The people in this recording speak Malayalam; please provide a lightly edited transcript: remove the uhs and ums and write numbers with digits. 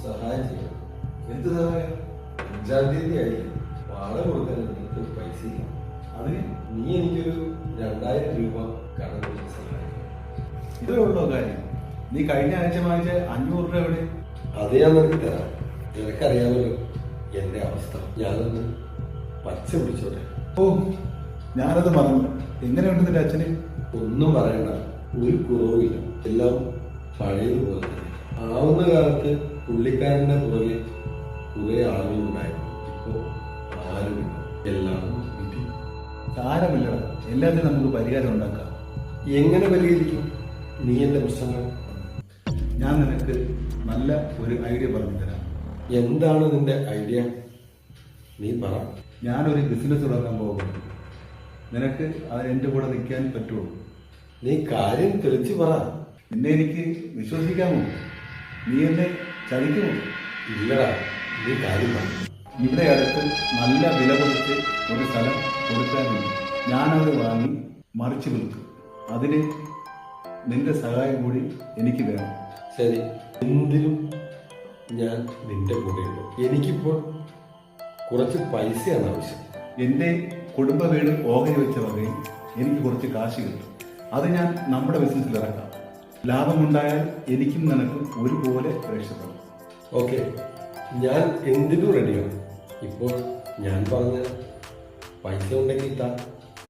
സഹായം ചെയ്യണം. എന്ത് സഹായം? 5-ാം തീയതി ആയി, വാടക കൊടുക്കാൻ എനിക്ക് പൈസ ഇല്ല. അതിന് നീ എനിക്കൊരു 2000 രൂപ കടം കൊടുത്ത് സഹായിക്കണം. ഇതേ ഉള്ളോ കാര്യം? നീ കഴിഞ്ഞ ആഴ്ച വാങ്ങിച്ച 500 രൂപ എവിടെ? അത് ഞാൻ നിനക്ക് തരാം. നിനക്കറിയാമല്ലോ എന്റെ അവസ്ഥ. ഞാനൊന്ന് പച്ച പിടിച്ചോട്ടെ. ഓ, ഞാനത് മറന്നു. എങ്ങനെയുണ്ട് നിന്റെ അച്ഛന്? ഒന്നും പറയണ്ട, ഒരു കുറവില്ല. എല്ലാം പഴയതുപോലെ തന്നെ. ആവുന്ന കാലത്ത് പുള്ളിക്കാരന്റെ പുറകെ കുറെ ആളുകളുണ്ടായിരുന്നു. ഇപ്പോ ആരുമില്ല. എല്ലാം വിധി. സാരമില്ലടാ, എല്ലാത്തിനും നമുക്ക് പരിഹാരം ഉണ്ടാക്കാം. എങ്ങനെ പരിഹരിക്കും നീ എന്റെ പ്രശ്നങ്ങൾ? ഞാൻ നിനക്ക് നല്ല ഒരു ഐഡിയ പറഞ്ഞു തരാം. എന്താണ് നിന്റെ ഐഡിയ? നീ പറ. ഞാനൊരു ബിസിനസ് തുടങ്ങാൻ പോകുന്നു. നിനക്ക് അത് എൻ്റെ കൂടെ നിൽക്കാൻ പറ്റുമോ? നീ കാര്യം തെളിച്ച് പറ. നിന്നെ എനിക്ക് വിശ്വസിക്കാമോ? നീ എന്നെ ചതിക്കുമോ? ഇല്ലടാ, നീ കാര്യം പറ. ഇവിടെ അടുത്ത് നല്ല വില കൊടുത്ത് ഒരു സ്ഥലം കൊടുക്കാനുണ്ട്. ഞാനത് വാങ്ങി മറിച്ച് വിൽക്കും. അതിന് നിന്റെ സഹായം കൂടി എനിക്ക് വേണം. ശരി, എന്തിനും ഞാൻ നിന്റെ കൂടെയുണ്ട്. എനിക്കിപ്പോൾ കുറച്ച് പൈസയാണ് ആവശ്യം. എൻ്റെ കുടുംബ വീട് ഓഹരി വെച്ച വകയിൽ എനിക്ക് കുറച്ച് കാശ് കിട്ടും. അത് ഞാൻ നമ്മുടെ ബിസിനസ്സിൽ ഇറക്കാം. ലാഭമുണ്ടായാൽ എനിക്കും നിനക്കും ഒരുപോലെ രക്ഷപ്പെടും. ഓക്കെ, ഞാൻ എന്തിനും റെഡിയാണ്. ഇപ്പോൾ ഞാൻ പറഞ്ഞ പൈസ ഉണ്ടെങ്കിൽ താ.